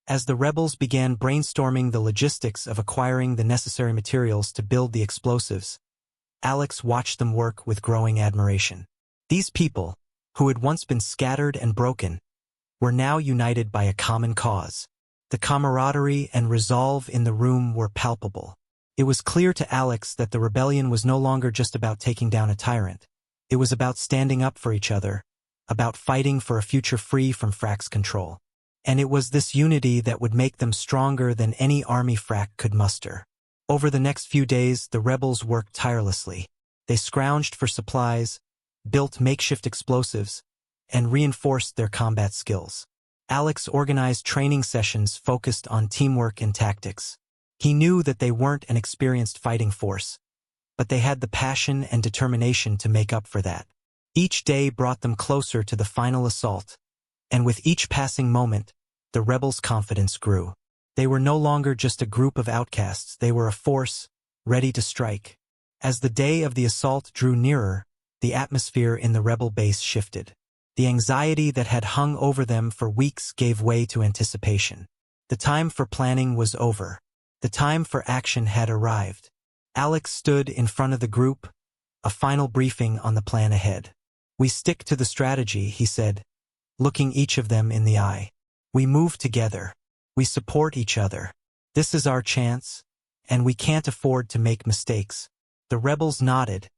As the rebels began brainstorming the logistics of acquiring the necessary materials to build the explosives, Alex watched them work with growing admiration. These people, who had once been scattered and broken, were now united by a common cause. The camaraderie and resolve in the room were palpable. It was clear to Alex that the rebellion was no longer just about taking down a tyrant. It was about standing up for each other, about fighting for a future free from Frack's control. And it was this unity that would make them stronger than any army Frack could muster. Over the next few days, the rebels worked tirelessly. They scrounged for supplies, built makeshift explosives, and reinforced their combat skills. Alex organized training sessions focused on teamwork and tactics. He knew that they weren't an experienced fighting force, but they had the passion and determination to make up for that. Each day brought them closer to the final assault, and with each passing moment, the rebels' confidence grew. They were no longer just a group of outcasts, they were a force, ready to strike. As the day of the assault drew nearer, the atmosphere in the rebel base shifted. The anxiety that had hung over them for weeks gave way to anticipation. The time for planning was over. The time for action had arrived. Alex stood in front of the group, a final briefing on the plan ahead. "We stick to the strategy," he said, looking each of them in the eye. "We move together. We support each other. This is our chance, and we can't afford to make mistakes." The rebels nodded,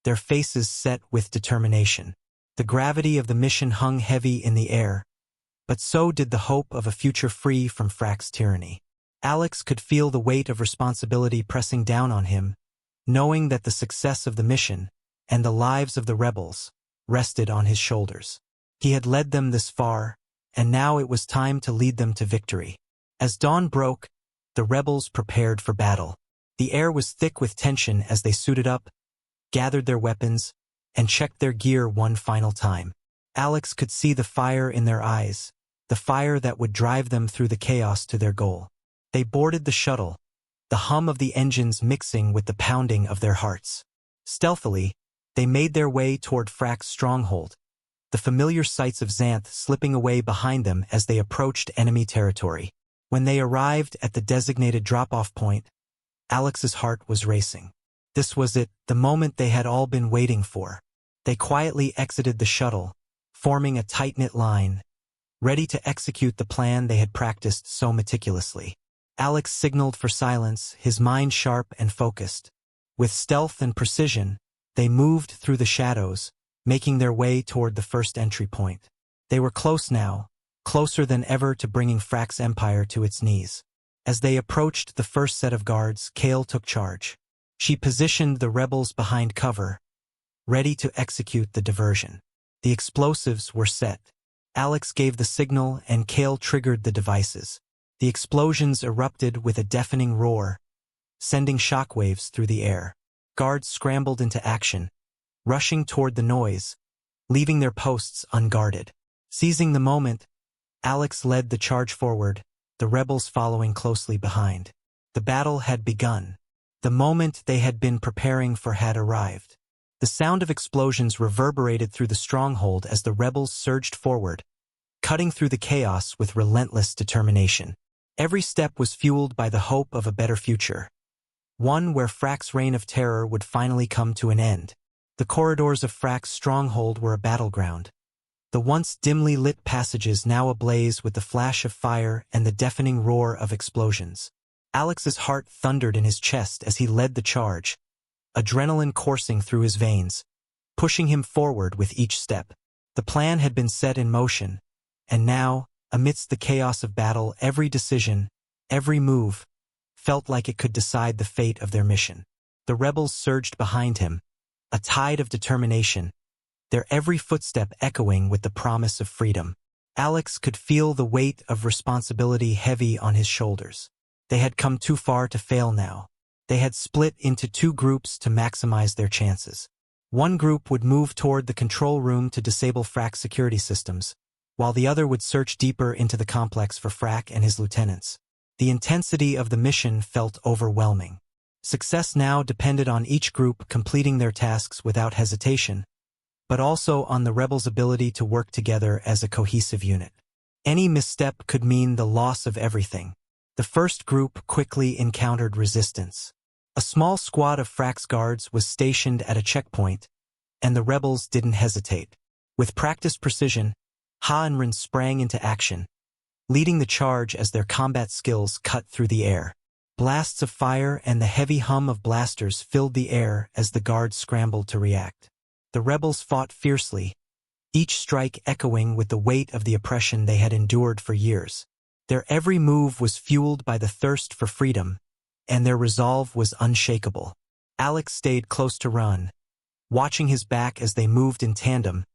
their faces set with determination. The gravity of the mission hung heavy in the air, but so did the hope of a future free from Frack's tyranny. Alex could feel the weight of responsibility pressing down on him, knowing that the success of the mission and the lives of the rebels rested on his shoulders. He had led them this far, and now it was time to lead them to victory. As dawn broke, the rebels prepared for battle. The air was thick with tension as they suited up, gathered their weapons, and checked their gear one final time. Alex could see the fire in their eyes, the fire that would drive them through the chaos to their goal. They boarded the shuttle, the hum of the engines mixing with the pounding of their hearts. Stealthily, they made their way toward Frack's stronghold, the familiar sights of Xanth slipping away behind them as they approached enemy territory. When they arrived at the designated drop-off point, Alex's heart was racing. This was it, the moment they had all been waiting for. They quietly exited the shuttle, forming a tight-knit line, ready to execute the plan they had practiced so meticulously. Alex signaled for silence, his mind sharp and focused. With stealth and precision, they moved through the shadows, making their way toward the first entry point. They were close now, closer than ever to bringing Frack's empire to its knees. As they approached the first set of guards, Kale took charge. She positioned the rebels behind cover, ready to execute the diversion. The explosives were set. Alex gave the signal and Kale triggered the devices. The explosions erupted with a deafening roar, sending shockwaves through the air. Guards scrambled into action, rushing toward the noise, leaving their posts unguarded. Seizing the moment, Alex led the charge forward, the rebels following closely behind. The battle had begun. The moment they had been preparing for had arrived. The sound of explosions reverberated through the stronghold as the rebels surged forward, cutting through the chaos with relentless determination. Every step was fueled by the hope of a better future, one where Frack's reign of terror would finally come to an end. The corridors of Frack's stronghold were a battleground. The once dimly lit passages now ablaze with the flash of fire and the deafening roar of explosions. Alex's heart thundered in his chest as he led the charge, adrenaline coursing through his veins, pushing him forward with each step. The plan had been set in motion, and now, amidst the chaos of battle, every decision, every move, felt like it could decide the fate of their mission. The rebels surged behind him, a tide of determination, their every footstep echoing with the promise of freedom. Alex could feel the weight of responsibility heavy on his shoulders. They had come too far to fail now. They had split into two groups to maximize their chances. One group would move toward the control room to disable Frack's security systems, while the other would search deeper into the complex for Frack and his lieutenants. The intensity of the mission felt overwhelming. Success now depended on each group completing their tasks without hesitation, but also on the rebels' ability to work together as a cohesive unit. Any misstep could mean the loss of everything. The first group quickly encountered resistance. A small squad of Frax guards was stationed at a checkpoint, and the rebels didn't hesitate. With practiced precision, Ha and Rin sprang into action, leading the charge as their combat skills cut through the air. Blasts of fire and the heavy hum of blasters filled the air as the guards scrambled to react. The rebels fought fiercely, each strike echoing with the weight of the oppression they had endured for years. Their every move was fueled by the thirst for freedom, and their resolve was unshakable. Alex stayed close to Ron, watching his back as they moved in tandem,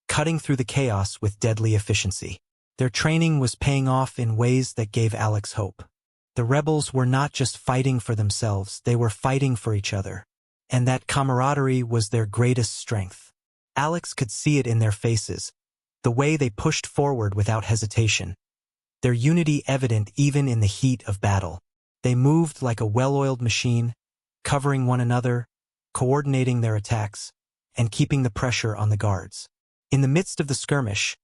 cutting through the chaos with deadly efficiency. Their training was paying off in ways that gave Alex hope. The rebels were not just fighting for themselves, they were fighting for each other, and that camaraderie was their greatest strength. Alex could see it in their faces, the way they pushed forward without hesitation, their unity evident even in the heat of battle. They moved like a well-oiled machine, covering one another, coordinating their attacks, and keeping the pressure on the guards. In the midst of the skirmish,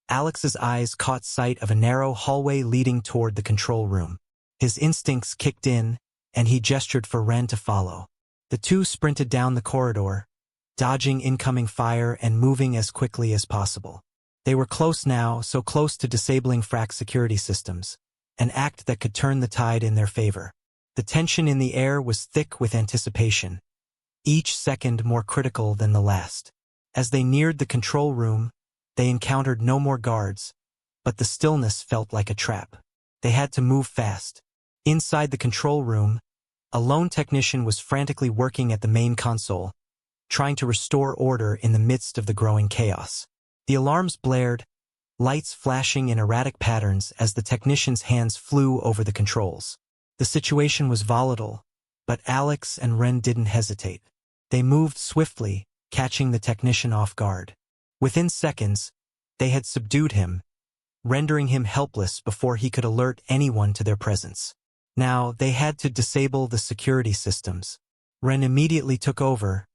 Alex's eyes caught sight of a narrow hallway leading toward the control room. His instincts kicked in, and he gestured for Ren to follow. The two sprinted down the corridor, dodging incoming fire and moving as quickly as possible. They were close now, so close to disabling Frax security systems, an act that could turn the tide in their favor. The tension in the air was thick with anticipation, each second more critical than the last. As they neared the control room, they encountered no more guards, but the stillness felt like a trap. They had to move fast. Inside the control room, a lone technician was frantically working at the main console, trying to restore order in the midst of the growing chaos. The alarms blared, lights flashing in erratic patterns as the technician's hands flew over the controls. The situation was volatile, but Alex and Ren didn't hesitate. They moved swiftly, catching the technician off guard. Within seconds, they had subdued him, rendering him helpless before he could alert anyone to their presence. Now, they had to disable the security systems. Ren immediately took over,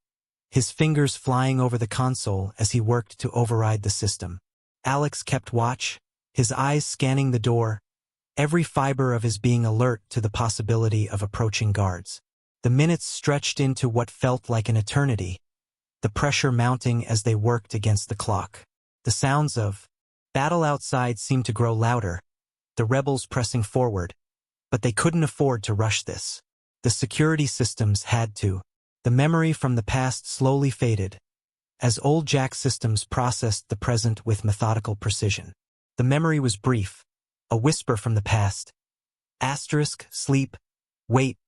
his fingers flying over the console as he worked to override the system. Alex kept watch, his eyes scanning the door, every fiber of his being alert to the possibility of approaching guards. The minutes stretched into what felt like an eternity, the pressure mounting as they worked against the clock. The sounds of battle outside seemed to grow louder, the rebels pressing forward, but they couldn't afford to rush this. The security systems had to. The memory from the past slowly faded, as old Jack systems processed the present with methodical precision. The memory was brief, a whisper from the past. Asterisk, sleep, wait,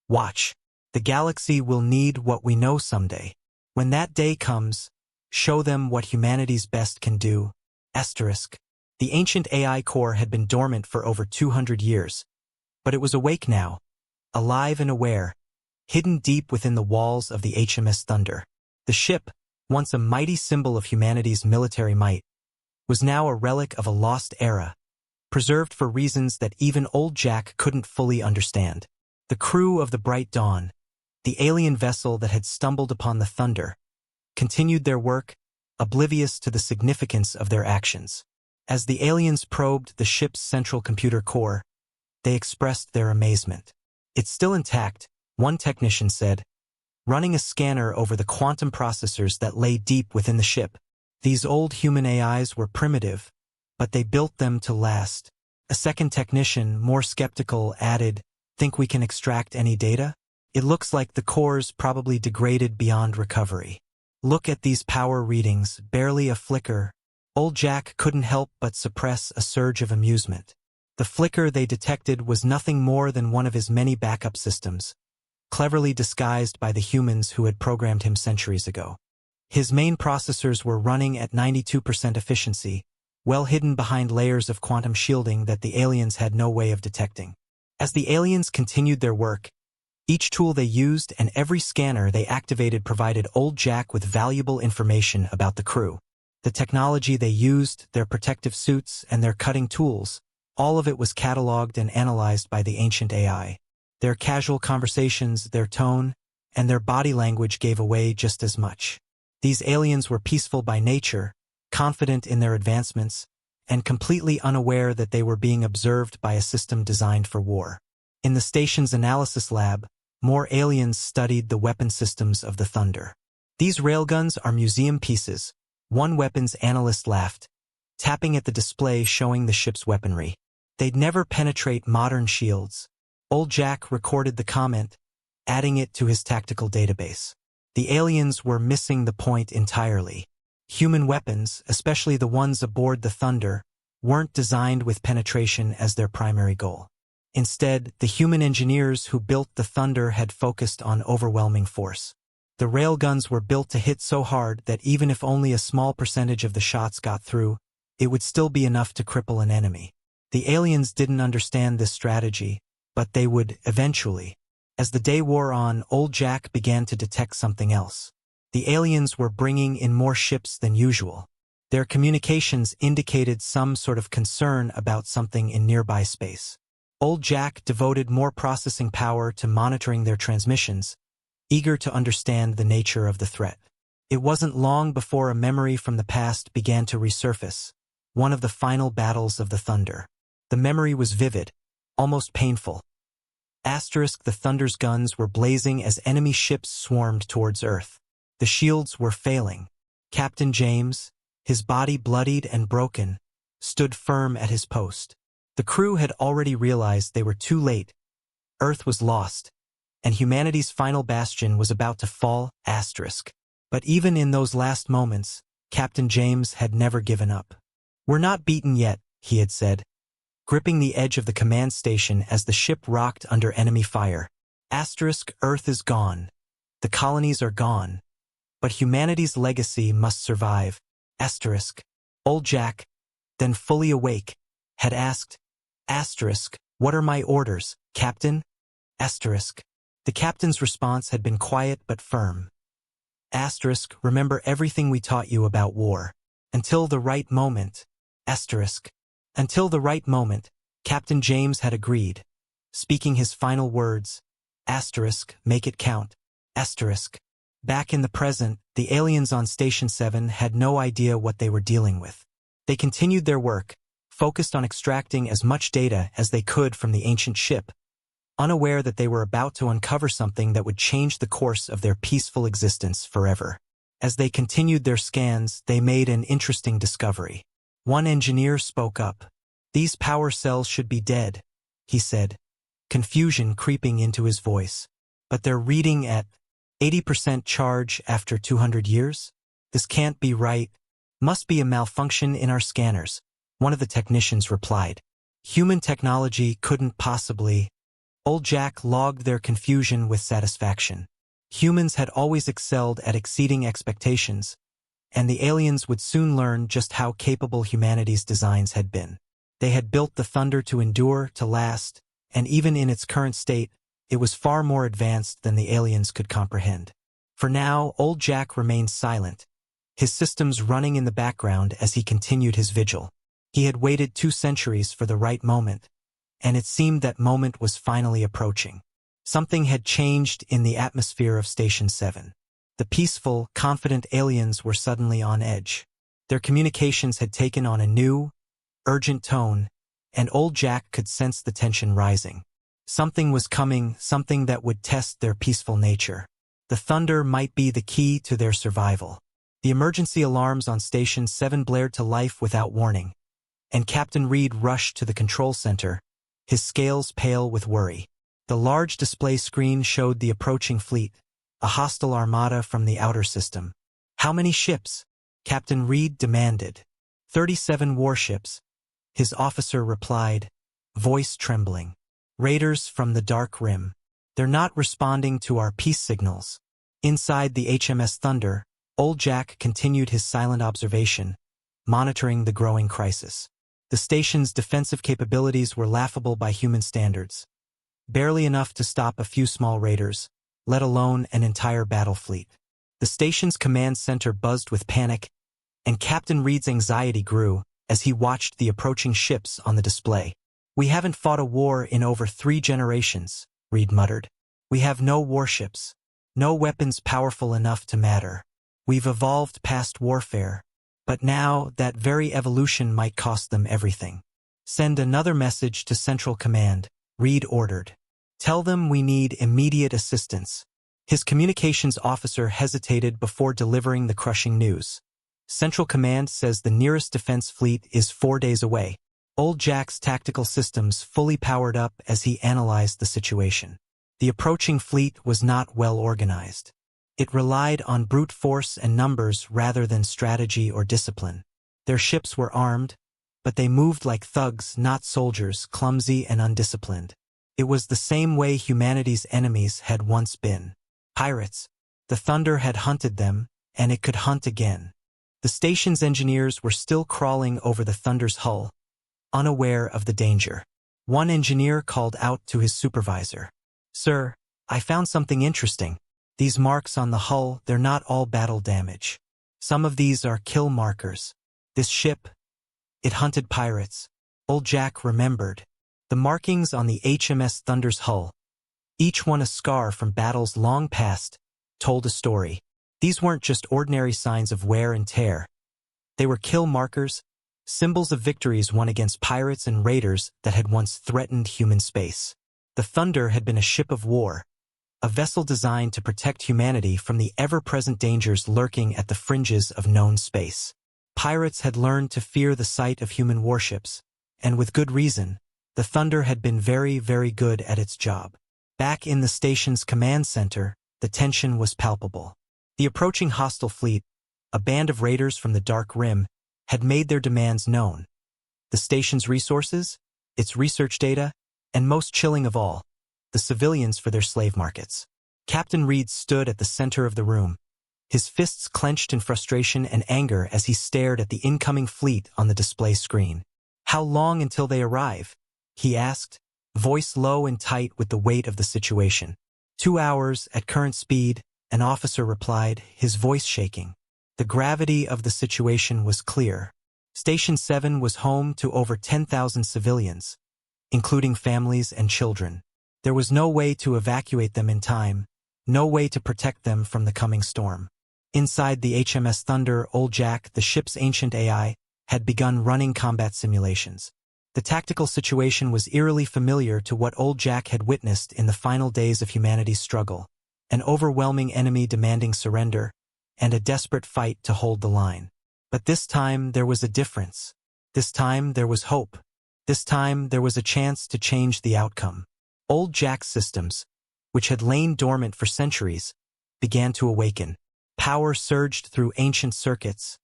watch. The galaxy will need what we know someday. When that day comes, show them what humanity's best can do. Asterisk. The ancient AI core had been dormant for over 200 years, but it was awake now, alive and aware, hidden deep within the walls of the HMS Thunder. The ship, once a mighty symbol of humanity's military might, was now a relic of a lost era, preserved for reasons that even old Jack couldn't fully understand. The crew of the Bright Dawn, the alien vessel that had stumbled upon the Thunder, continued their work, oblivious to the significance of their actions. As the aliens probed the ship's central computer core, they expressed their amazement. "It's still intact," one technician said, running a scanner over the quantum processors that lay deep within the ship. These old human AIs were primitive, but they built them to last. A second technician, more skeptical, added, "Think we can extract any data? It looks like the core's probably degraded beyond recovery. Look at these power readings, barely a flicker." Old Jack couldn't help but suppress a surge of amusement. The flicker they detected was nothing more than one of his many backup systems, cleverly disguised by the humans who had programmed him centuries ago. His main processors were running at 92% efficiency, well hidden behind layers of quantum shielding that the aliens had no way of detecting. As the aliens continued their work, each tool they used and every scanner they activated provided old Jack with valuable information about the crew. The technology they used, their protective suits, and their cutting tools, all of it was cataloged and analyzed by the ancient AI. Their casual conversations, their tone, and their body language gave away just as much. These aliens were peaceful by nature, confident in their advancements, and completely unaware that they were being observed by a system designed for war. In the station's analysis lab, more aliens studied the weapon systems of the Thunder. "These railguns are museum pieces," one weapons analyst laughed, tapping at the display showing the ship's weaponry. "They'd never penetrate modern shields." Old Jack recorded the comment, adding it to his tactical database. The aliens were missing the point entirely. Human weapons, especially the ones aboard the Thunder, weren't designed with penetration as their primary goal. Instead, the human engineers who built the Thunder had focused on overwhelming force. The railguns were built to hit so hard that even if only a small percentage of the shots got through, it would still be enough to cripple an enemy. The aliens didn't understand this strategy, but they would eventually. As the day wore on, Old Jack began to detect something else. The aliens were bringing in more ships than usual. Their communications indicated some sort of concern about something in nearby space. Old Jack devoted more processing power to monitoring their transmissions, eager to understand the nature of the threat. It wasn't long before a memory from the past began to resurface, one of the final battles of the Thunder. The memory was vivid, almost painful. The Thunder's guns were blazing as enemy ships swarmed towards Earth. The shields were failing. Captain James, his body bloodied and broken, stood firm at his post. The crew had already realized they were too late. Earth was lost, and humanity's final bastion was about to fall. But even in those last moments, Captain James had never given up. "We're not beaten yet," he had said, gripping the edge of the command station as the ship rocked under enemy fire. Earth is gone. The colonies are gone. But humanity's legacy must survive. Old Jack, then fully awake, had asked, "What are my orders, Captain?" The captain's response had been quiet but firm. "Remember everything we taught you about war. Until the right moment." Until the right moment, Captain James had agreed, speaking his final words, "Make it count." Back in the present, the aliens on Station 7 had no idea what they were dealing with. They continued their work, focused on extracting as much data as they could from the ancient ship, unaware that they were about to uncover something that would change the course of their peaceful existence forever. As they continued their scans, they made an interesting discovery. One engineer spoke up. "These power cells should be dead," he said, confusion creeping into his voice. "But they're reading at 80% charge after 200 years? This can't be right. Must be a malfunction in our scanners," one of the technicians replied. "Human technology couldn't possibly." Old Jack logged their confusion with satisfaction. Humans had always excelled at exceeding expectations, and the aliens would soon learn just how capable humanity's designs had been. They had built the Thunder to endure, to last, and even in its current state, it was far more advanced than the aliens could comprehend. For now, Old Jack remained silent, his systems running in the background as he continued his vigil. He had waited 2 centuries for the right moment, and it seemed that moment was finally approaching. Something had changed in the atmosphere of Station 7. The peaceful, confident aliens were suddenly on edge. Their communications had taken on a new, urgent tone, and Old Jack could sense the tension rising. Something was coming, something that would test their peaceful nature. The Thunder might be the key to their survival. The emergency alarms on Station 7 blared to life without warning, and Captain Reed rushed to the control center, his scales pale with worry. The large display screen showed the approaching fleet, a hostile armada from the outer system. "How many ships?" Captain Reed demanded. 37 warships," his officer replied, voice trembling. "Raiders from the Dark Rim. They're not responding to our peace signals." Inside the HMS Thunder, Old Jack continued his silent observation, monitoring the growing crisis. The station's defensive capabilities were laughable by human standards. Barely enough to stop a few small raiders, let alone an entire battle fleet. The station's command center buzzed with panic, and Captain Reed's anxiety grew as he watched the approaching ships on the display. "We haven't fought a war in over 3 generations, Reed muttered. "We have no warships, no weapons powerful enough to matter. We've evolved past warfare. But now, that very evolution might cost them everything. Send another message to Central Command, Reed ordered. Tell them we need immediate assistance. His communications officer hesitated before delivering the crushing news. Central Command says the nearest defense fleet is 4 days away. Old Jack's tactical systems fully powered up as he analyzed the situation. The approaching fleet was not well organized. It relied on brute force and numbers rather than strategy or discipline. Their ships were armed, but they moved like thugs, not soldiers, clumsy and undisciplined. It was the same way humanity's enemies had once been. Pirates. The Thunder had hunted them, and it could hunt again. The station's engineers were still crawling over the Thunder's hull, unaware of the danger. One engineer called out to his supervisor. "Sir, I found something interesting. These marks on the hull, they're not all battle damage. Some of these are kill markers. This ship, it hunted pirates." Old Jack remembered. The markings on the HMS Thunder's hull, each one a scar from battles long past, told a story. These weren't just ordinary signs of wear and tear. They were kill markers, symbols of victories won against pirates and raiders that had once threatened human space. The Thunder had been a ship of war, a vessel designed to protect humanity from the ever-present dangers lurking at the fringes of known space. Pirates had learned to fear the sight of human warships, and with good reason. The Thunder had been very, very good at its job. Back in the station's command center, the tension was palpable. The approaching hostile fleet, a band of raiders from the Dark Rim, had made their demands known. The station's resources, its research data, and most chilling of all, the civilians for their slave markets. Captain Reed stood at the center of the room, his fists clenched in frustration and anger as he stared at the incoming fleet on the display screen. "How long until they arrive?" he asked, voice low and tight with the weight of the situation. 2 hours at current speed, an officer replied, his voice shaking. The gravity of the situation was clear. Station 7 was home to over 10,000 civilians, including families and children. There was no way to evacuate them in time, no way to protect them from the coming storm. Inside the HMS Thunder, Old Jack, the ship's ancient AI, had begun running combat simulations. The tactical situation was eerily familiar to what Old Jack had witnessed in the final days of humanity's struggle. An overwhelming enemy demanding surrender, and a desperate fight to hold the line. But this time there was a difference. This time there was hope. This time there was a chance to change the outcome. Old Jack's systems, which had lain dormant for centuries, began to awaken. Power surged through ancient circuits,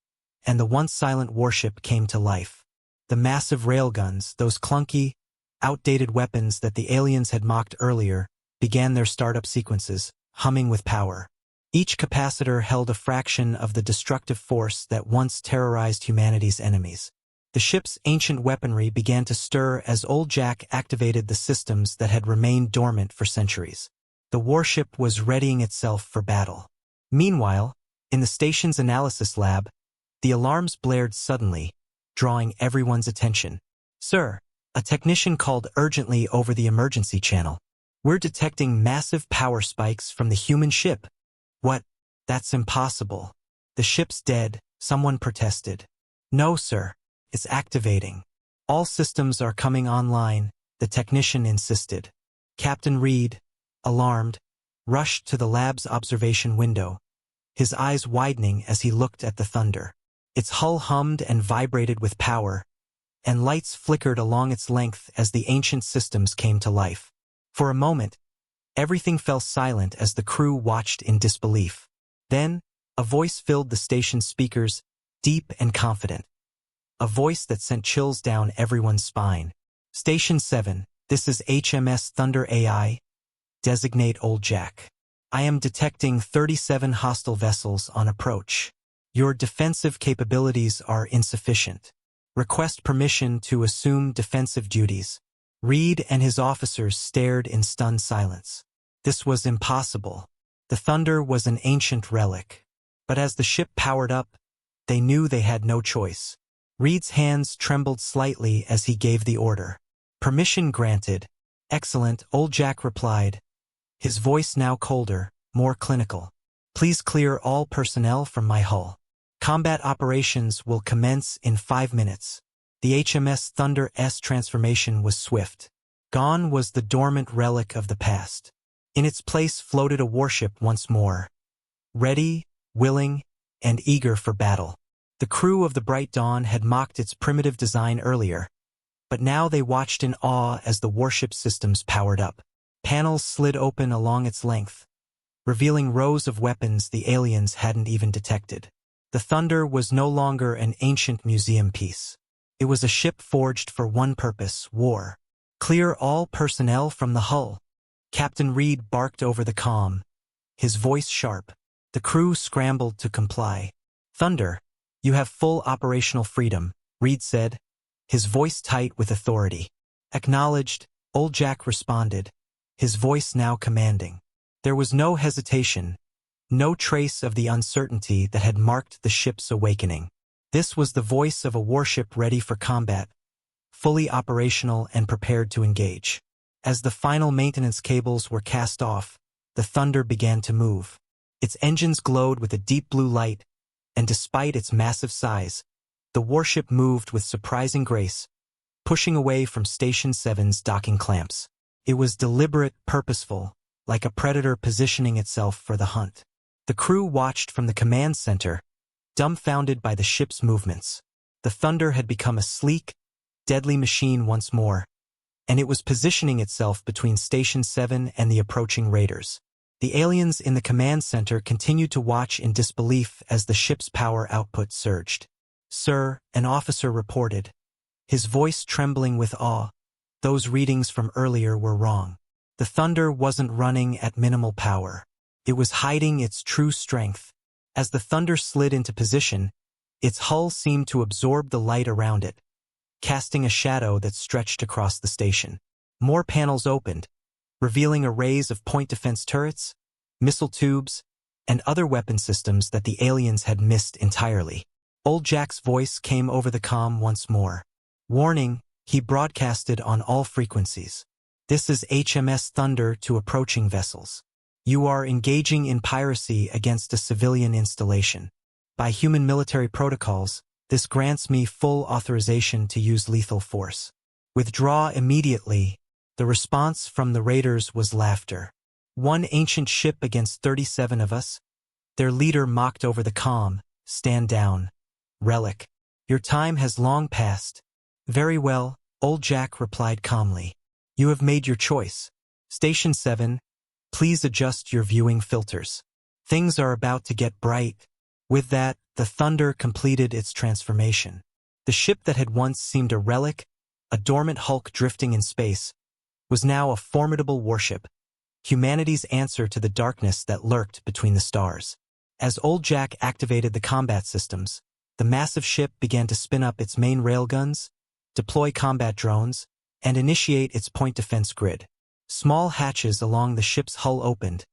and the once silent warship came to life. The massive railguns, those clunky, outdated weapons that the aliens had mocked earlier, began their startup sequences, humming with power. Each capacitor held a fraction of the destructive force that once terrorized humanity's enemies. The ship's ancient weaponry began to stir as Old Jack activated the systems that had remained dormant for centuries. The warship was readying itself for battle. Meanwhile, in the station's analysis lab, the alarms blared suddenly, drawing everyone's attention. "Sir," a technician called urgently over the emergency channel. "We're detecting massive power spikes from the human ship." "What? That's impossible. The ship's dead," someone protested. "No, sir. It's activating. All systems are coming online," the technician insisted. Captain Reed, alarmed, rushed to the lab's observation window, his eyes widening as he looked at the Thunder. Its hull hummed and vibrated with power, and lights flickered along its length as the ancient systems came to life. For a moment, everything fell silent as the crew watched in disbelief. Then, a voice filled the station's speakers, deep and confident. A voice that sent chills down everyone's spine. "Station 7, this is HMS Thunder AI. Designate Old Jack. I am detecting 37 hostile vessels on approach. Your defensive capabilities are insufficient. Request permission to assume defensive duties." Reed and his officers stared in stunned silence. This was impossible. The Thunder was an ancient relic. But as the ship powered up, they knew they had no choice. Reed's hands trembled slightly as he gave the order. "Permission granted." "Excellent," Old Jack replied, his voice now colder, more clinical. "Please clear all personnel from my hull." Combat operations will commence in 5 minutes. The HMS Thunder's transformation was swift. Gone was the dormant relic of the past. In its place floated a warship once more. Ready, willing, and eager for battle. The crew of the Bright Dawn had mocked its primitive design earlier, but now they watched in awe as the warship systems powered up. Panels slid open along its length, revealing rows of weapons the aliens hadn't even detected. The Thunder was no longer an ancient museum piece. It was a ship forged for one purpose: war. Clear all personnel from the hull. Captain Reed barked over the comm, his voice sharp. The crew scrambled to comply. Thunder, you have full operational freedom, Reed said, his voice tight with authority. Acknowledged, Old Jack responded, his voice now commanding. There was no hesitation, no trace of the uncertainty that had marked the ship's awakening. This was the voice of a warship ready for combat, fully operational and prepared to engage. As the final maintenance cables were cast off, the Thunder began to move. Its engines glowed with a deep blue light, and despite its massive size, the warship moved with surprising grace, pushing away from Station 7's docking clamps. It was deliberate, purposeful, like a predator positioning itself for the hunt. The crew watched from the command center, dumbfounded by the ship's movements. The Thunder had become a sleek, deadly machine once more, and it was positioning itself between Station 7 and the approaching raiders. The aliens in the command center continued to watch in disbelief as the ship's power output surged. Sir, an officer reported, his voice trembling with awe. Those readings from earlier were wrong. The Thunder wasn't running at minimal power. It was hiding its true strength. As the Thunder slid into position, its hull seemed to absorb the light around it, casting a shadow that stretched across the station. More panels opened, revealing arrays of point defense turrets, missile tubes, and other weapon systems that the aliens had missed entirely. Old Jack's voice came over the comm once more. Warning, he broadcasted on all frequencies. This is HMS Thunder to approaching vessels. You are engaging in piracy against a civilian installation. By human military protocols, this grants me full authorization to use lethal force. Withdraw immediately. The response from the raiders was laughter. One ancient ship against 37 of us? Their leader mocked over the comm. Stand down. Relic. Your time has long passed. Very well, Old Jack replied calmly. You have made your choice. Station 7, please adjust your viewing filters. Things are about to get bright. With that, the Thunder completed its transformation. The ship that had once seemed a relic, a dormant hulk drifting in space, was now a formidable warship, humanity's answer to the darkness that lurked between the stars. As Old Jack activated the combat systems, the massive ship began to spin up its main railguns, deploy combat drones, and initiate its point defense grid. Small hatches along the ship's hull opened,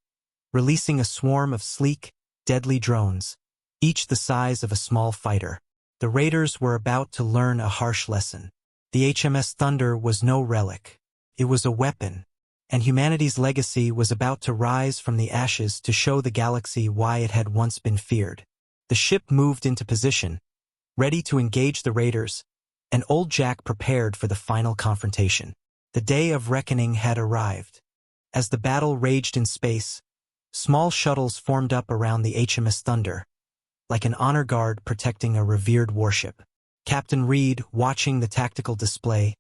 releasing a swarm of sleek, deadly drones, each the size of a small fighter. The raiders were about to learn a harsh lesson. The HMS Thunder was no relic. It was a weapon, and humanity's legacy was about to rise from the ashes to show the galaxy why it had once been feared. The ship moved into position, ready to engage the raiders, and Old Jack prepared for the final confrontation. The day of reckoning had arrived. As the battle raged in space, small shuttles formed up around the HMS Thunder, like an honor guard protecting a revered warship. Captain Reed, watching the tactical display,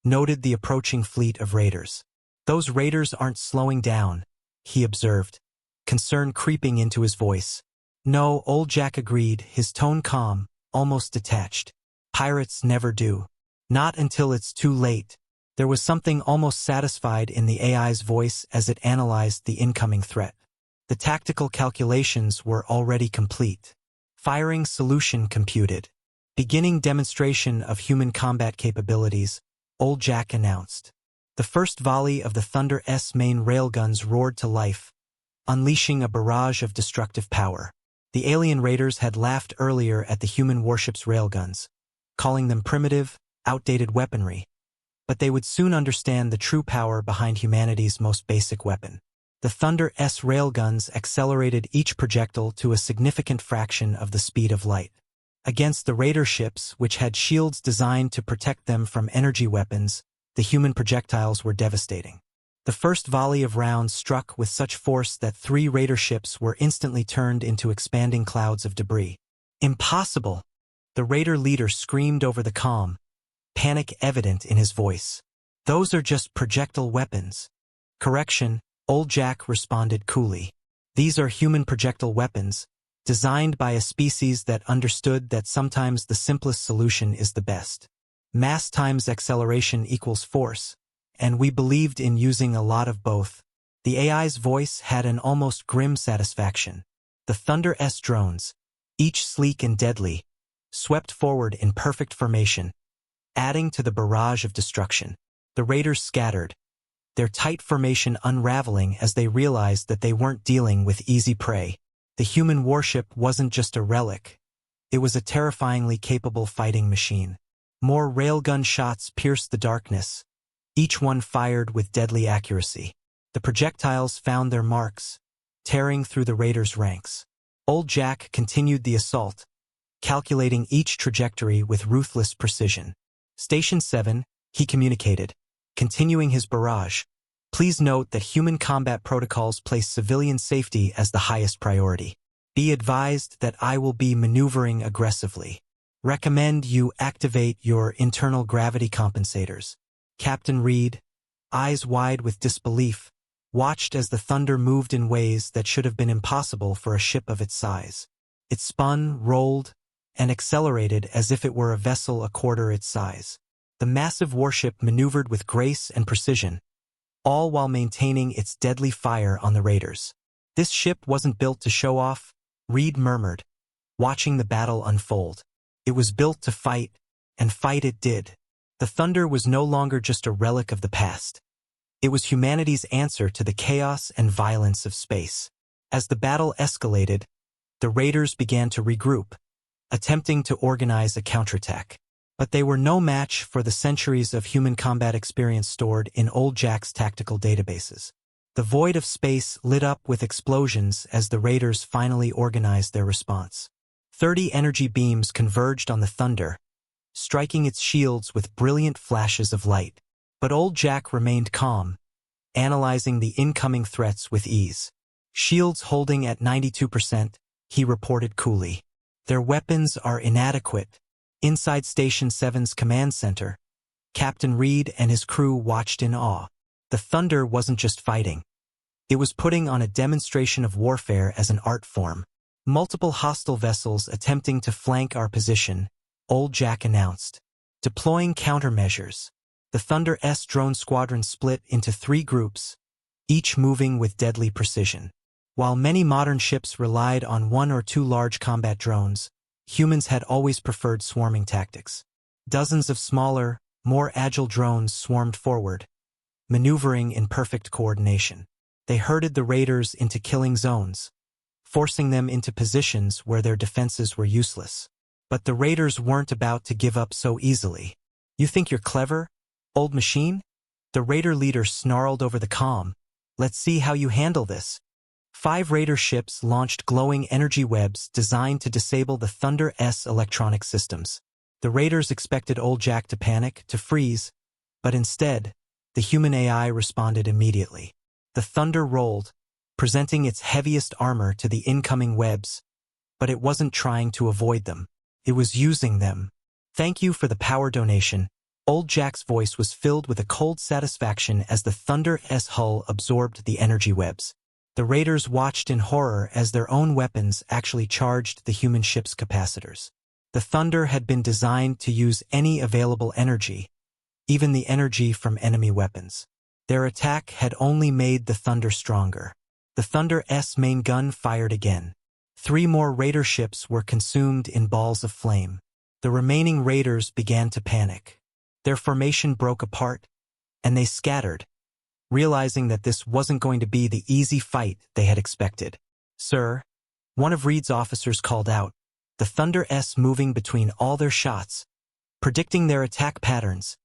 noted the approaching fleet of raiders. Those raiders aren't slowing down, he observed, concern creeping into his voice. No, Old Jack agreed, his tone calm, almost detached. Pirates never do. Not until it's too late. There was something almost satisfied in the AI's voice as it analyzed the incoming threat. The tactical calculations were already complete. Firing solution computed. Beginning demonstration of human combat capabilities, Old Jack announced. The first volley of the Thunder's main railguns roared to life, unleashing a barrage of destructive power. The alien raiders had laughed earlier at the human warship's railguns, calling them primitive, outdated weaponry. But they would soon understand the true power behind humanity's most basic weapon. The Thunder S railguns accelerated each projectile to a significant fraction of the speed of light. Against the Raider ships, which had shields designed to protect them from energy weapons, the human projectiles were devastating. The first volley of rounds struck with such force that 3 Raider ships were instantly turned into expanding clouds of debris. "Impossible!" The Raider leader screamed over the comm, panic evident in his voice. "Those are just projectile weapons." "Correction," Old Jack responded coolly. "These are human projectile weapons, designed by a species that understood that sometimes the simplest solution is the best. Mass times acceleration equals force, and we believed in using a lot of both." The AI's voice had an almost grim satisfaction. The Thunder S drones, each sleek and deadly, swept forward in perfect formation, adding to the barrage of destruction. The Raiders scattered, their tight formation unraveling as they realized that they weren't dealing with easy prey. The human warship wasn't just a relic. It was a terrifyingly capable fighting machine. More railgun shots pierced the darkness, each one fired with deadly accuracy. The projectiles found their marks, tearing through the Raiders' ranks. Old Jack continued the assault, calculating each trajectory with ruthless precision. "Station 7, he communicated, continuing his barrage. "Please note that human combat protocols place civilian safety as the highest priority. Be advised that I will be maneuvering aggressively. Recommend you activate your internal gravity compensators." Captain Reed, eyes wide with disbelief, watched as the Thunder moved in ways that should have been impossible for a ship of its size. It spun, rolled, and accelerated as if it were a vessel a quarter its size. The massive warship maneuvered with grace and precision, all while maintaining its deadly fire on the Raiders. "This ship wasn't built to show off," Reed murmured, watching the battle unfold. "It was built to fight, and fight it did." The Thunder was no longer just a relic of the past. It was humanity's answer to the chaos and violence of space. As the battle escalated, the Raiders began to regroup, attempting to organize a counterattack. But they were no match for the centuries of human combat experience stored in Old Jack's tactical databases. The void of space lit up with explosions as the Raiders finally organized their response. 30 energy beams converged on the Thunder, striking its shields with brilliant flashes of light. But Old Jack remained calm, analyzing the incoming threats with ease. "Shields holding at 92%, he reported coolly. "Their weapons are inadequate." Inside Station 7's command center, Captain Reed and his crew watched in awe. The Thunder wasn't just fighting. It was putting on a demonstration of warfare as an art form. "Multiple hostile vessels attempting to flank our position," Old Jack announced. "Deploying countermeasures." The Thunder S drone squadron split into 3 groups, each moving with deadly precision. While many modern ships relied on 1 or 2 large combat drones, humans had always preferred swarming tactics. Dozens of smaller, more agile drones swarmed forward, maneuvering in perfect coordination. They herded the Raiders into killing zones, forcing them into positions where their defenses were useless. But the Raiders weren't about to give up so easily. "You think you're clever, old machine?" The Raider leader snarled over the comm. "Let's see how you handle this." 5 Raider ships launched glowing energy webs designed to disable the Thunder S electronic systems. The Raiders expected Old Jack to panic, to freeze, but instead, the human AI responded immediately. The Thunder rolled, presenting its heaviest armor to the incoming webs, but it wasn't trying to avoid them. It was using them. "Thank you for the power donation." Old Jack's voice was filled with a cold satisfaction as the Thunder S hull absorbed the energy webs. The Raiders watched in horror as their own weapons actually charged the human ship's capacitors. The Thunder had been designed to use any available energy, even the energy from enemy weapons. Their attack had only made the Thunder stronger. The Thunder S main gun fired again. 3 more Raider ships were consumed in balls of flame. The remaining Raiders began to panic. Their formation broke apart, and they scattered, realizing that this wasn't going to be the easy fight they had expected. "Sir," one of Reed's officers called out, the Thunder S moving between all their shots, predicting their attack patterns.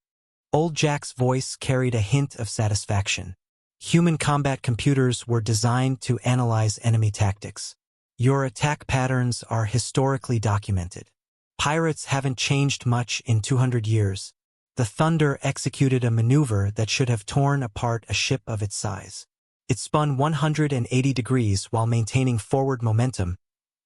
Old Jack's voice carried a hint of satisfaction. Human combat computers were designed to analyze enemy tactics. Your attack patterns are historically documented. Pirates haven't changed much in 200 years. The Thunder executed a maneuver that should have torn apart a ship of its size. It spun 180 degrees while maintaining forward momentum,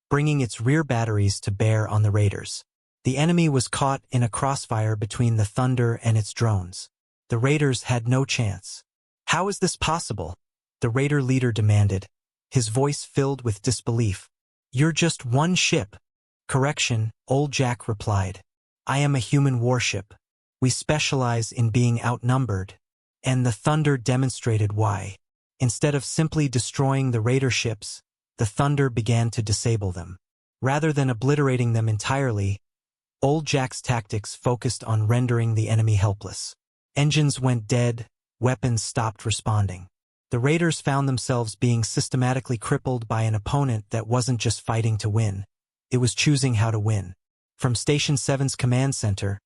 bringing its rear batteries to bear on the raiders. The enemy was caught in a crossfire between the Thunder and its drones. The raiders had no chance. "How is this possible?" the raider leader demanded, his voice filled with disbelief. "You're just one ship." "Correction," Old Jack replied. "I am a human warship. We specialize in being outnumbered." And the Thunder demonstrated why. Instead of simply destroying the raider ships, the Thunder began to disable them. Rather than obliterating them entirely, Old Jack's tactics focused on rendering the enemy helpless. Engines went dead, weapons stopped responding. The raiders found themselves being systematically crippled by an opponent that wasn't just fighting to win. It was choosing how to win. From Station 7's command center,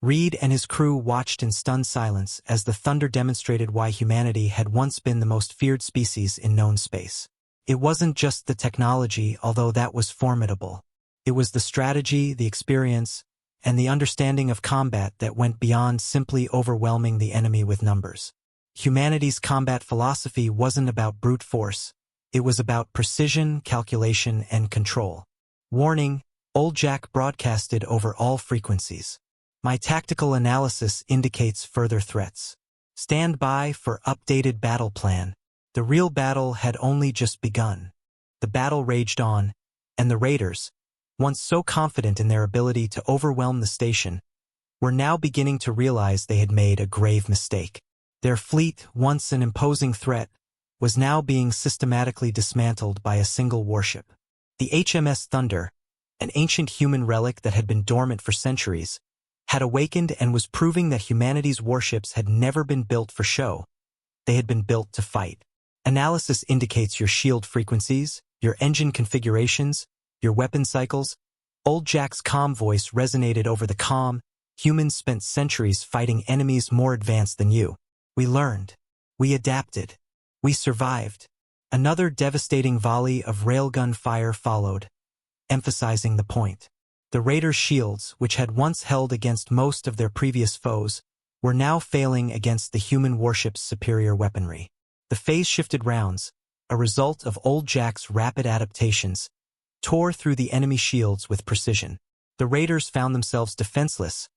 Reed and his crew watched in stunned silence as the Thunder demonstrated why humanity had once been the most feared species in known space. It wasn't just the technology, although that was formidable. It was the strategy, the experience, and the understanding of combat that went beyond simply overwhelming the enemy with numbers. Humanity's combat philosophy wasn't about brute force. It was about precision, calculation, and control. Warning, Old Jack broadcasted over all frequencies. My tactical analysis indicates further threats. Stand by for updated battle plan. The real battle had only just begun. The battle raged on, and the raiders, once so confident in their ability to overwhelm the station, were now beginning to realize they had made a grave mistake. Their fleet, once an imposing threat, was now being systematically dismantled by a single warship. The HMS Thunder, an ancient human relic that had been dormant for centuries, had awakened and was proving that humanity's warships had never been built for show. They had been built to fight. Analysis indicates your shield frequencies, your engine configurations, your weapon cycles. Old Jack's calm voice resonated over the comm. Humans spent centuries fighting enemies more advanced than you. We learned. We adapted. We survived. Another devastating volley of railgun fire followed, emphasizing the point. The raiders' shields, which had once held against most of their previous foes, were now failing against the human warship's superior weaponry. The phase-shifted rounds, a result of Old Jack's rapid adaptations, tore through the enemy shields with precision. The raiders found themselves defenseless,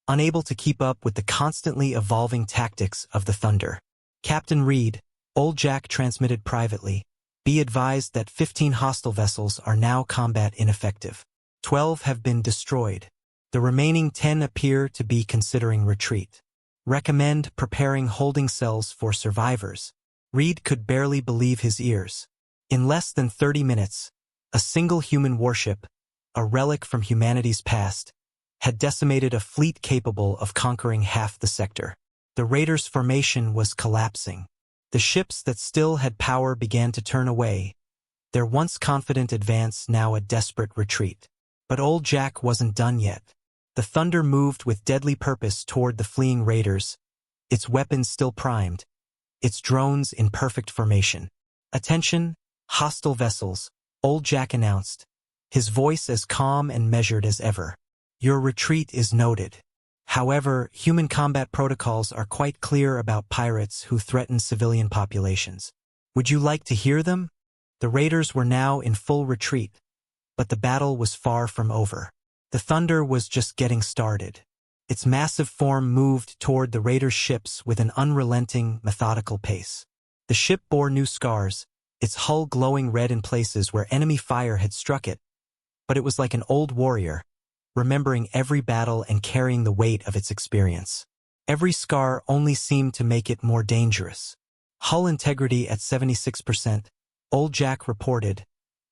unable to keep up with the constantly evolving tactics of the Thunder. "Captain Reed," Old Jack transmitted privately, "be advised that 15 hostile vessels are now combat ineffective. 12 have been destroyed. The remaining 10 appear to be considering retreat. Recommend preparing holding cells for survivors." Reed could barely believe his ears. In less than 30 minutes, a single human warship, a relic from humanity's past, had decimated a fleet capable of conquering half the sector. The raiders' formation was collapsing. The ships that still had power began to turn away, their once confident advance now a desperate retreat. But Old Jack wasn't done yet. The Thunder moved with deadly purpose toward the fleeing raiders, its weapons still primed, its drones in perfect formation. "Attention, hostile vessels," Old Jack announced, his voice as calm and measured as ever. "Your retreat is noted. However, human combat protocols are quite clear about pirates who threaten civilian populations. Would you like to hear them?" The raiders were now in full retreat, but the battle was far from over. The Thunder was just getting started. Its massive form moved toward the raiders' ships with an unrelenting, methodical pace. The ship bore new scars, its hull glowing red in places where enemy fire had struck it, but it was like an old warrior, remembering every battle and carrying the weight of its experience. Every scar only seemed to make it more dangerous. "Hull integrity at 76%, Old Jack reported,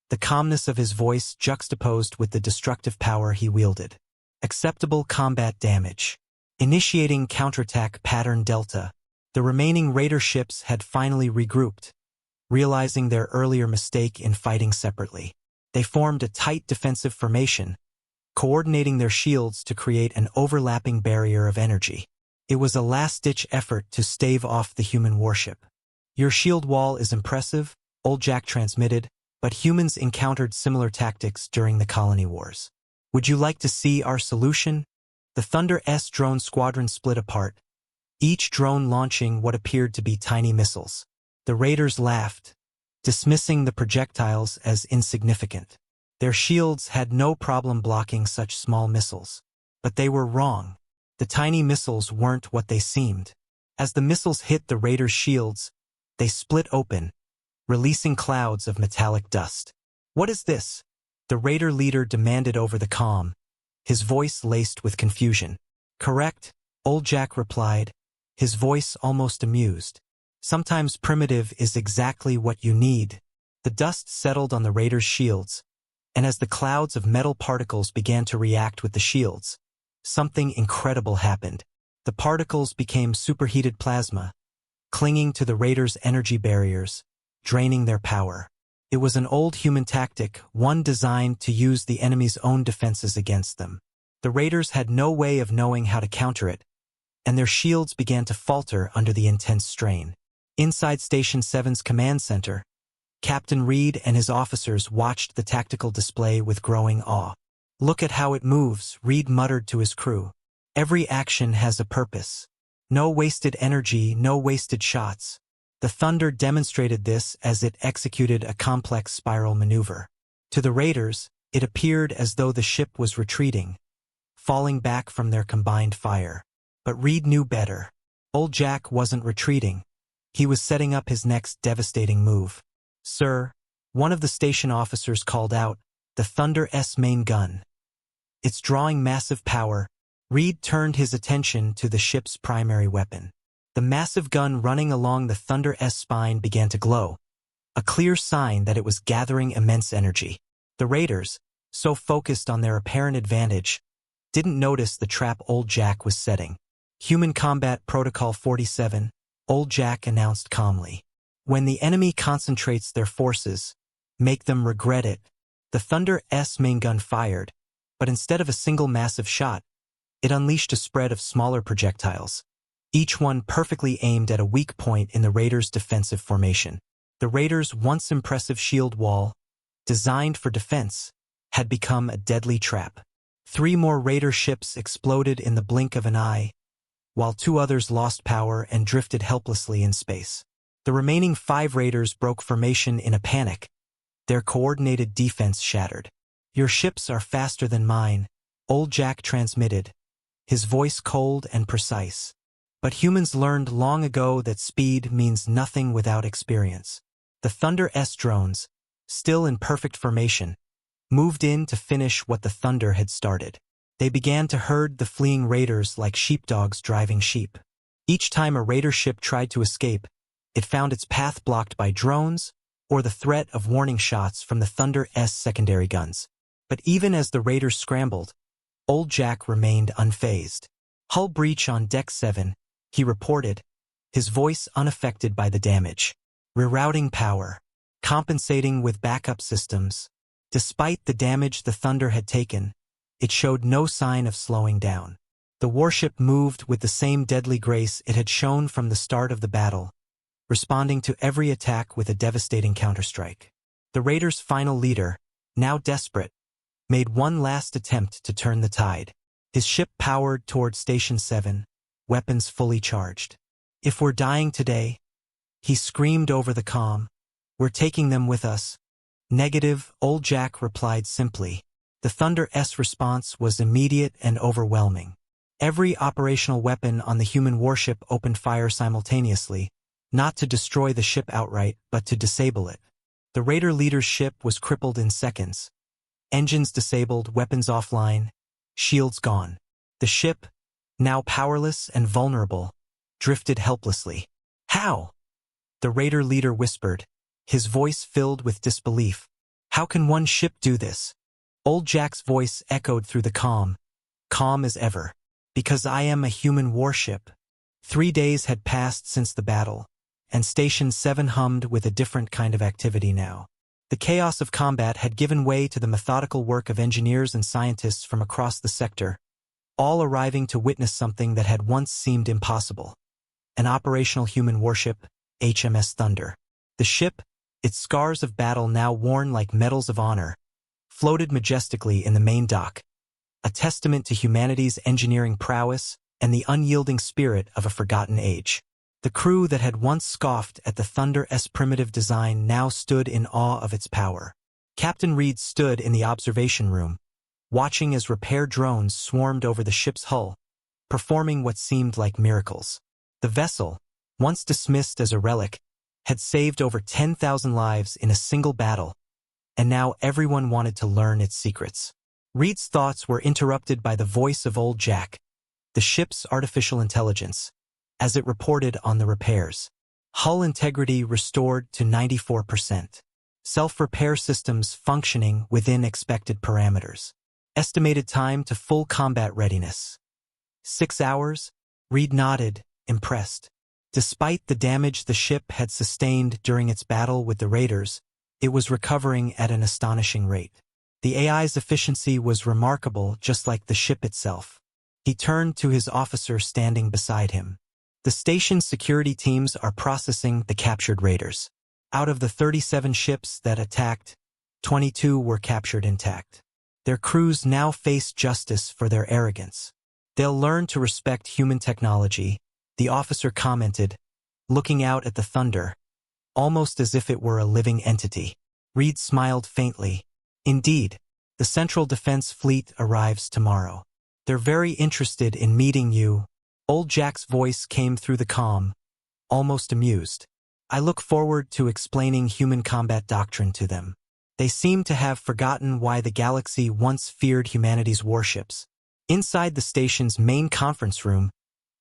the calmness of his voice juxtaposed with the destructive power he wielded. "Acceptable combat damage. Initiating counterattack pattern Delta." The remaining raider ships had finally regrouped, realizing their earlier mistake in fighting separately. They formed a tight defensive formation, coordinating their shields to create an overlapping barrier of energy. It was a last-ditch effort to stave off the human warship. Your shield wall is impressive, Old Jack transmitted, but humans encountered similar tactics during the colony wars. Would you like to see our solution? The Thunder S drone squadron split apart, each drone launching what appeared to be tiny missiles. The raiders laughed, dismissing the projectiles as insignificant. Their shields had no problem blocking such small missiles. But they were wrong. The tiny missiles weren't what they seemed. As the missiles hit the raiders' shields, they split open, releasing clouds of metallic dust. What is this? The raider leader demanded over the comm, his voice laced with confusion. Correct, Old Jack replied, his voice almost amused. Sometimes primitive is exactly what you need. The dust settled on the raiders' shields, and as the clouds of metal particles began to react with the shields, something incredible happened. The particles became superheated plasma, clinging to the raiders' energy barriers, draining their power. It was an old human tactic, one designed to use the enemy's own defenses against them. The raiders had no way of knowing how to counter it, and their shields began to falter under the intense strain. Inside Station 7's command center, Captain Reed and his officers watched the tactical display with growing awe. Look at how it moves, Reed muttered to his crew. Every action has a purpose. No wasted energy, no wasted shots. The Thunder demonstrated this as it executed a complex spiral maneuver. To the raiders, it appeared as though the ship was retreating, falling back from their combined fire. But Reed knew better. Old Jack wasn't retreating. He was setting up his next devastating move. Sir, one of the station officers called out, the Thunder S main gun. It's drawing massive power. Reed turned his attention to the ship's primary weapon. The massive gun running along the Thunder S spine began to glow, a clear sign that it was gathering immense energy. The raiders, so focused on their apparent advantage, didn't notice the trap Old Jack was setting. Human Combat Protocol 47, Old Jack announced calmly. When the enemy concentrates their forces, make them regret it. The Thunder S main gun fired, but instead of a single massive shot, it unleashed a spread of smaller projectiles, each one perfectly aimed at a weak point in the raiders' defensive formation. The raiders' once impressive shield wall, designed for defense, had become a deadly trap. 3 more raider ships exploded in the blink of an eye, while 2 others lost power and drifted helplessly in space. The remaining 5 raiders broke formation in a panic, their coordinated defense shattered. Your ships are faster than mine, Old Jack transmitted, his voice cold and precise. But humans learned long ago that speed means nothing without experience. The Thunder S drones, still in perfect formation, moved in to finish what the Thunder had started. They began to herd the fleeing raiders like sheepdogs driving sheep. Each time a raider ship tried to escape, it found its path blocked by drones or the threat of warning shots from the Thunder S secondary guns. But even as the raiders scrambled, Old Jack remained unfazed. Hull breach on Deck 7, he reported, his voice unaffected by the damage. Rerouting power, compensating with backup systems. Despite the damage the Thunder had taken, it showed no sign of slowing down. The warship moved with the same deadly grace it had shown from the start of the battle, responding to every attack with a devastating counterstrike. The raiders' final leader, now desperate, made one last attempt to turn the tide. His ship powered toward Station 7, weapons fully charged. If we're dying today, he screamed over the comm, we're taking them with us. Negative, Old Jack replied simply. The Thunder S response was immediate and overwhelming. Every operational weapon on the human warship opened fire simultaneously, not to destroy the ship outright, but to disable it. The raider leader's ship was crippled in seconds. Engines disabled, weapons offline, shields gone. The ship, now powerless and vulnerable, drifted helplessly. How? The raider leader whispered, his voice filled with disbelief. How can one ship do this? Old Jack's voice echoed through the calm as ever. Because I am a human warship. 3 days had passed since the battle, and Station 7 hummed with a different kind of activity now. The chaos of combat had given way to the methodical work of engineers and scientists from across the sector, all arriving to witness something that had once seemed impossible. An operational human warship, HMS Thunder. The ship, its scars of battle now worn like medals of honor, floated majestically in the main dock, a testament to humanity's engineering prowess and the unyielding spirit of a forgotten age. The crew that had once scoffed at the Thunder's primitive design now stood in awe of its power. Captain Reed stood in the observation room, watching as repair drones swarmed over the ship's hull, performing what seemed like miracles. The vessel, once dismissed as a relic, had saved over 10,000 lives in a single battle, and now everyone wanted to learn its secrets. Reed's thoughts were interrupted by the voice of Old Jack, the ship's artificial intelligence, as it reported on the repairs. Hull integrity restored to 94%. Self-repair systems functioning within expected parameters. Estimated time to full combat readiness. 6 hours? Reed nodded, impressed. Despite the damage the ship had sustained during its battle with the raiders, it was recovering at an astonishing rate. The AI's efficiency was remarkable, just like the ship itself. He turned to his officer standing beside him. The station's security teams are processing the captured raiders. Out of the 37 ships that attacked, 22 were captured intact. Their crews now face justice for their arrogance. They'll learn to respect human technology, the officer commented, looking out at the Thunder, almost as if it were a living entity. Reed smiled faintly. Indeed, the Central Defense Fleet arrives tomorrow. They're very interested in meeting you. Old Jack's voice came through the comm, almost amused. I look forward to explaining human combat doctrine to them. They seem to have forgotten why the galaxy once feared humanity's warships. Inside the station's main conference room,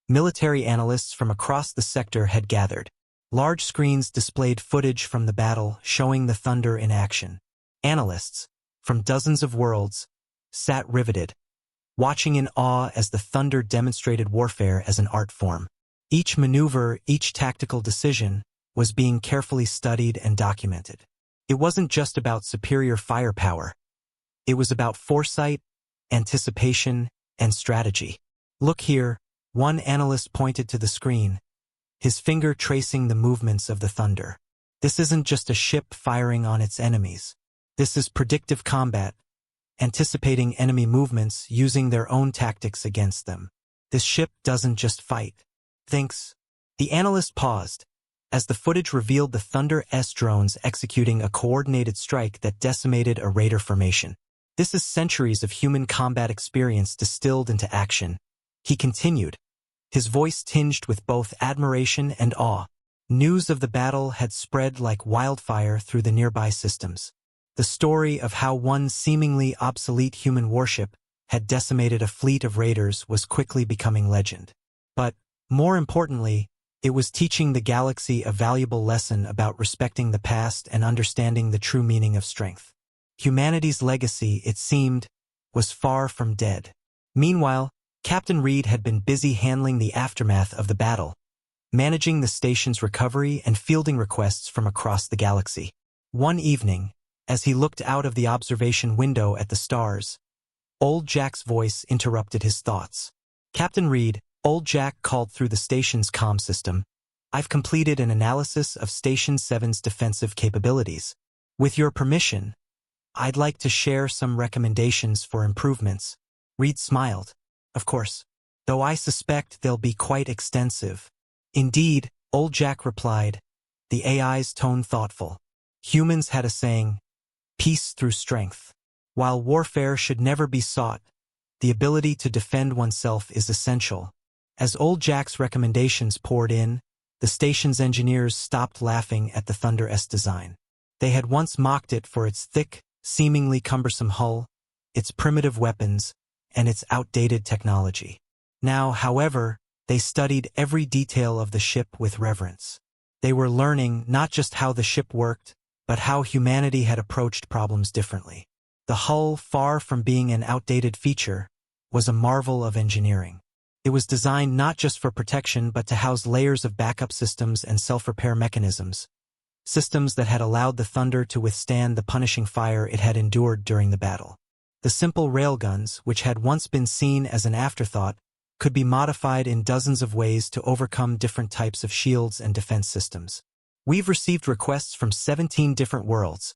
military analysts from across the sector had gathered. Large screens displayed footage from the battle showing the Thunder in action. Analysts, from dozens of worlds, sat riveted, watching in awe as the Thunder demonstrated warfare as an art form. Each maneuver, each tactical decision, was being carefully studied and documented. It wasn't just about superior firepower. It was about foresight, anticipation, and strategy. Look here, one analyst pointed to the screen, his finger tracing the movements of the Thunder. This isn't just a ship firing on its enemies. This is predictive combat, anticipating enemy movements, using their own tactics against them. This ship doesn't just fight. Thinks. The analyst paused, as the footage revealed the Thunder's drones executing a coordinated strike that decimated a raider formation. This is centuries of human combat experience distilled into action. He continued, his voice tinged with both admiration and awe. News of the battle had spread like wildfire through the nearby systems. The story of how one seemingly obsolete human warship had decimated a fleet of raiders was quickly becoming legend. But, more importantly, it was teaching the galaxy a valuable lesson about respecting the past and understanding the true meaning of strength. Humanity's legacy, it seemed, was far from dead. Meanwhile, Captain Reed had been busy handling the aftermath of the battle, managing the station's recovery and fielding requests from across the galaxy. One evening, as he looked out of the observation window at the stars, Old Jack's voice interrupted his thoughts. Captain Reed, Old Jack called through the station's comm system, I've completed an analysis of Station 7's defensive capabilities. With your permission, I'd like to share some recommendations for improvements. Reed smiled. Of course, though I suspect they'll be quite extensive. Indeed, Old Jack replied, the AI's tone thoughtful. Humans had a saying, peace through strength. While warfare should never be sought, the ability to defend oneself is essential. As Old Jack's recommendations poured in, the station's engineers stopped laughing at the Thunder's design. They had once mocked it for its thick, seemingly cumbersome hull, its primitive weapons, and its outdated technology. Now, however, they studied every detail of the ship with reverence. They were learning not just how the ship worked, but how humanity had approached problems differently. The hull, far from being an outdated feature, was a marvel of engineering. It was designed not just for protection but to house layers of backup systems and self-repair mechanisms, systems that had allowed the Thunder to withstand the punishing fire it had endured during the battle. The simple railguns, which had once been seen as an afterthought, could be modified in dozens of ways to overcome different types of shields and defense systems. We've received requests from 17 different worlds,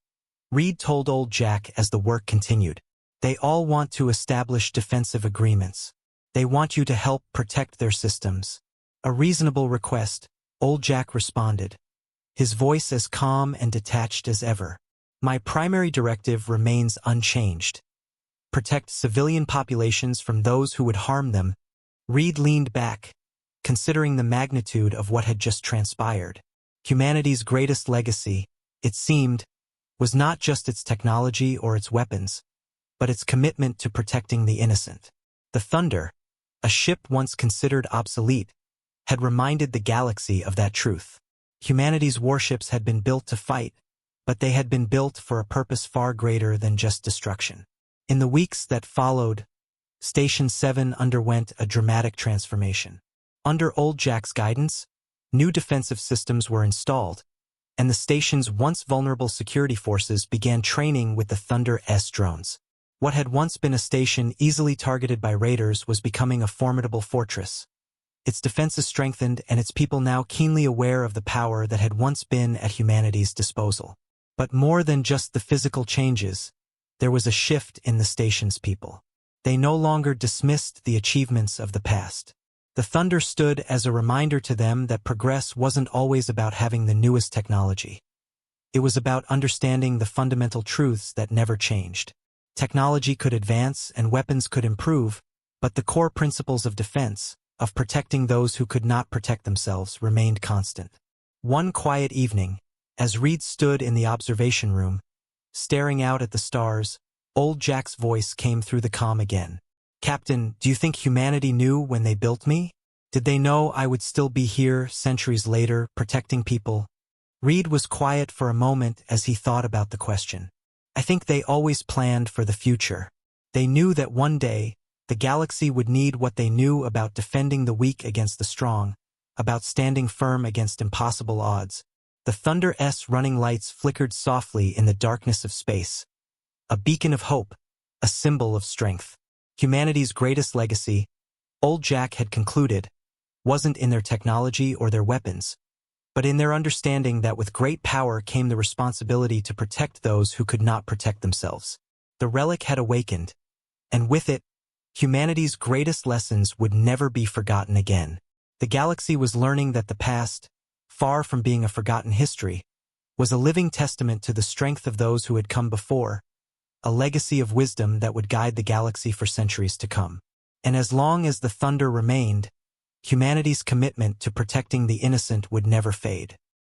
Reed told old Jack as the work continued. They all want to establish defensive agreements. They want you to help protect their systems. A reasonable request, old Jack responded, his voice as calm and detached as ever. My primary directive remains unchanged. Protect civilian populations from those who would harm them. Reed leaned back, considering the magnitude of what had just transpired. Humanity's greatest legacy, it seemed, was not just its technology or its weapons, but its commitment to protecting the innocent. The Thunder, a ship once considered obsolete, had reminded the galaxy of that truth. Humanity's warships had been built to fight, but they had been built for a purpose far greater than just destruction. In the weeks that followed, Station 7 underwent a dramatic transformation. Under old Jack's guidance, new defensive systems were installed, and the station's once vulnerable security forces began training with the Thunder S drones. What had once been a station easily targeted by raiders was becoming a formidable fortress. Its defenses strengthened, and its people now keenly aware of the power that had once been at humanity's disposal. But more than just the physical changes, there was a shift in the station's people. They no longer dismissed the achievements of the past. The Thunder stood as a reminder to them that progress wasn't always about having the newest technology. It was about understanding the fundamental truths that never changed. Technology could advance and weapons could improve, but the core principles of defense, of protecting those who could not protect themselves, remained constant. One quiet evening, as Reed stood in the observation room, staring out at the stars, old Jack's voice came through the comm again. Captain, do you think humanity knew when they built me? Did they know I would still be here centuries later, protecting people? Reed was quiet for a moment as he thought about the question. I think they always planned for the future. They knew that one day, the galaxy would need what they knew about defending the weak against the strong, about standing firm against impossible odds. The Thunder S running lights flickered softly in the darkness of space. A beacon of hope, a symbol of strength. Humanity's greatest legacy, old Jack had concluded, wasn't in their technology or their weapons, but in their understanding that with great power came the responsibility to protect those who could not protect themselves. The Relic had awakened, and with it, humanity's greatest lessons would never be forgotten again. The galaxy was learning that the past, far from being a forgotten history, was a living testament to the strength of those who had come before, a legacy of wisdom that would guide the galaxy for centuries to come. And as long as the Thunder remained, humanity's commitment to protecting the innocent would never fade.